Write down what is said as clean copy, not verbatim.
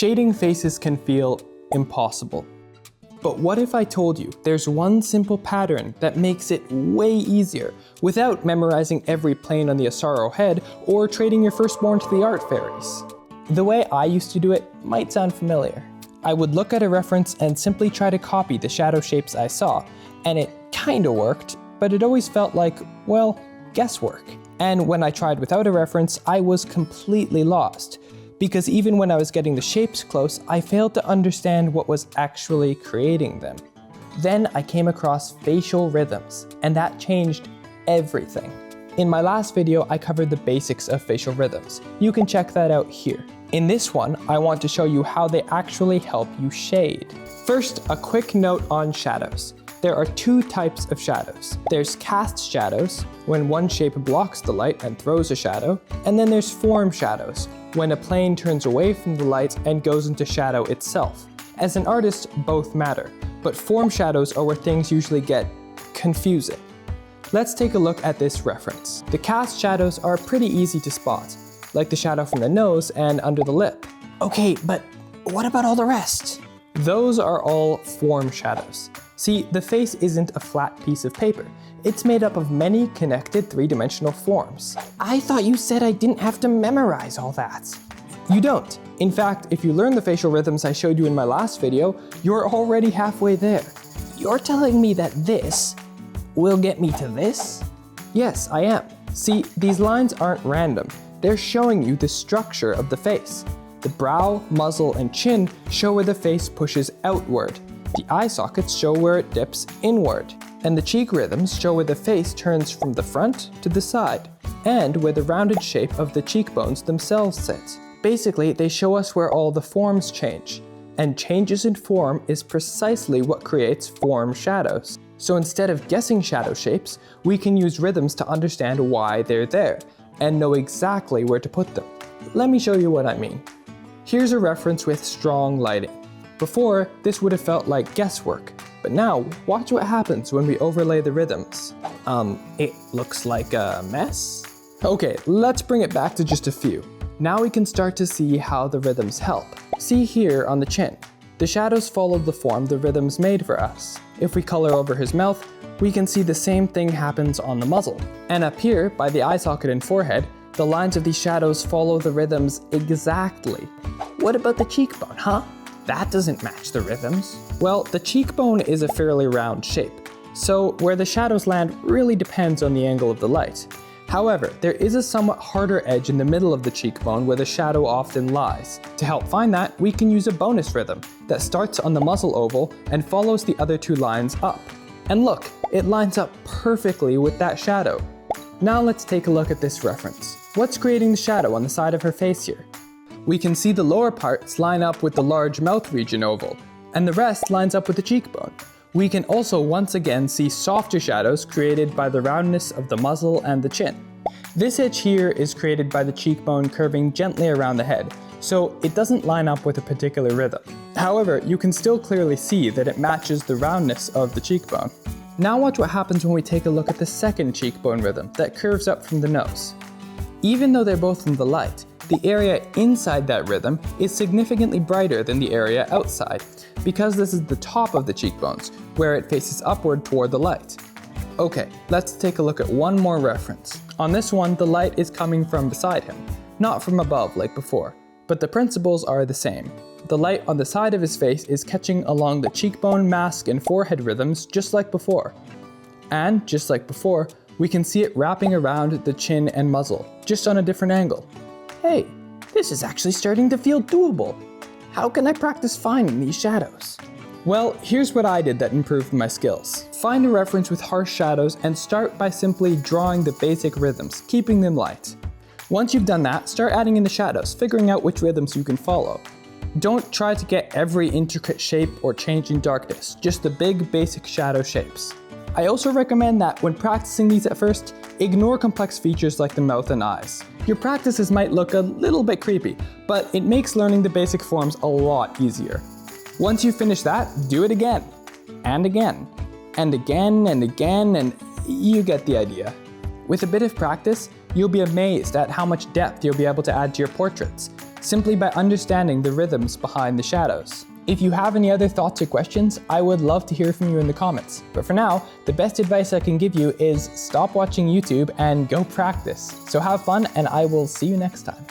Shading faces can feel impossible. But what if I told you there's one simple pattern that makes it way easier without memorizing every plane on the Asaro head or trading your firstborn to the art fairies? The way I used to do it might sound familiar. I would look at a reference and simply try to copy the shadow shapes I saw, and it kinda worked, but it always felt like, well, guesswork. And when I tried without a reference, I was completely lost, because even when I was getting the shapes close, I failed to understand what was actually creating them. Then I came across facial rhythms, and that changed everything. In my last video, I covered the basics of facial rhythms. You can check that out here. In this one, I want to show you how they actually help you shade. First, a quick note on shadows. There are two types of shadows. There's cast shadows, when one shape blocks the light and throws a shadow, and then there's form shadows, when a plane turns away from the light and goes into shadow itself. As an artist, both matter, but form shadows are where things usually get confusing. Let's take a look at this reference. The cast shadows are pretty easy to spot, like the shadow from the nose and under the lip. Okay, but what about all the rest? Those are all form shadows. See, the face isn't a flat piece of paper. It's made up of many connected three-dimensional forms. I thought you said I didn't have to memorize all that. You don't. In fact, if you learn the facial rhythms I showed you in my last video, you're already halfway there. You're telling me that this will get me to this? Yes, I am. See, these lines aren't random. They're showing you the structure of the face. The brow, muzzle, and chin show where the face pushes outward. The eye sockets show where it dips inward. And the cheek rhythms show where the face turns from the front to the side, and where the rounded shape of the cheekbones themselves sit. Basically, they show us where all the forms change. And changes in form is precisely what creates form shadows. So instead of guessing shadow shapes, we can use rhythms to understand why they're there, and know exactly where to put them. Let me show you what I mean. Here's a reference with strong lighting. Before, this would have felt like guesswork, but now watch what happens when we overlay the rhythms. It looks like a mess? Okay, let's bring it back to just a few. Now we can start to see how the rhythms help. See here on the chin. The shadows follow the form the rhythms made for us. If we color over his mouth, we can see the same thing happens on the muzzle. And up here, by the eye socket and forehead, the lines of these shadows follow the rhythms exactly. What about the cheekbone, huh? That doesn't match the rhythms. Well, the cheekbone is a fairly round shape, so where the shadows land really depends on the angle of the light. However, there is a somewhat harder edge in the middle of the cheekbone where the shadow often lies. To help find that, we can use a bonus rhythm that starts on the muzzle oval and follows the other two lines up. And look, it lines up perfectly with that shadow. Now let's take a look at this reference. What's creating the shadow on the side of her face here? We can see the lower parts line up with the large mouth region oval, and the rest lines up with the cheekbone. We can also once again see softer shadows created by the roundness of the muzzle and the chin. This edge here is created by the cheekbone curving gently around the head, so it doesn't line up with a particular rhythm. However, you can still clearly see that it matches the roundness of the cheekbone. Now watch what happens when we take a look at the second cheekbone rhythm that curves up from the nose. Even though they're both in the light, the area inside that rhythm is significantly brighter than the area outside, because this is the top of the cheekbones, where it faces upward toward the light. Okay, let's take a look at one more reference. On this one, the light is coming from beside him, not from above like before, but the principles are the same. The light on the side of his face is catching along the cheekbone, mask, and forehead rhythms just like before. And just like before, we can see it wrapping around the chin and muzzle, just on a different angle. Hey, this is actually starting to feel doable. How can I practice finding these shadows? Well, here's what I did that improved my skills. Find a reference with harsh shadows and start by simply drawing the basic rhythms, keeping them light. Once you've done that, start adding in the shadows, figuring out which rhythms you can follow. Don't try to get every intricate shape or change in darkness, just the big basic shadow shapes. I also recommend that when practicing these at first, ignore complex features like the mouth and eyes. Your practices might look a little bit creepy, but it makes learning the basic forms a lot easier. Once you finish that, do it again, and again, and again, and again, and you get the idea. With a bit of practice, you'll be amazed at how much depth you'll be able to add to your portraits. simply by understanding the rhythms behind the shadows. If you have any other thoughts or questions, I would love to hear from you in the comments. But for now, the best advice I can give you is stop watching YouTube and go practice. So have fun, and I will see you next time.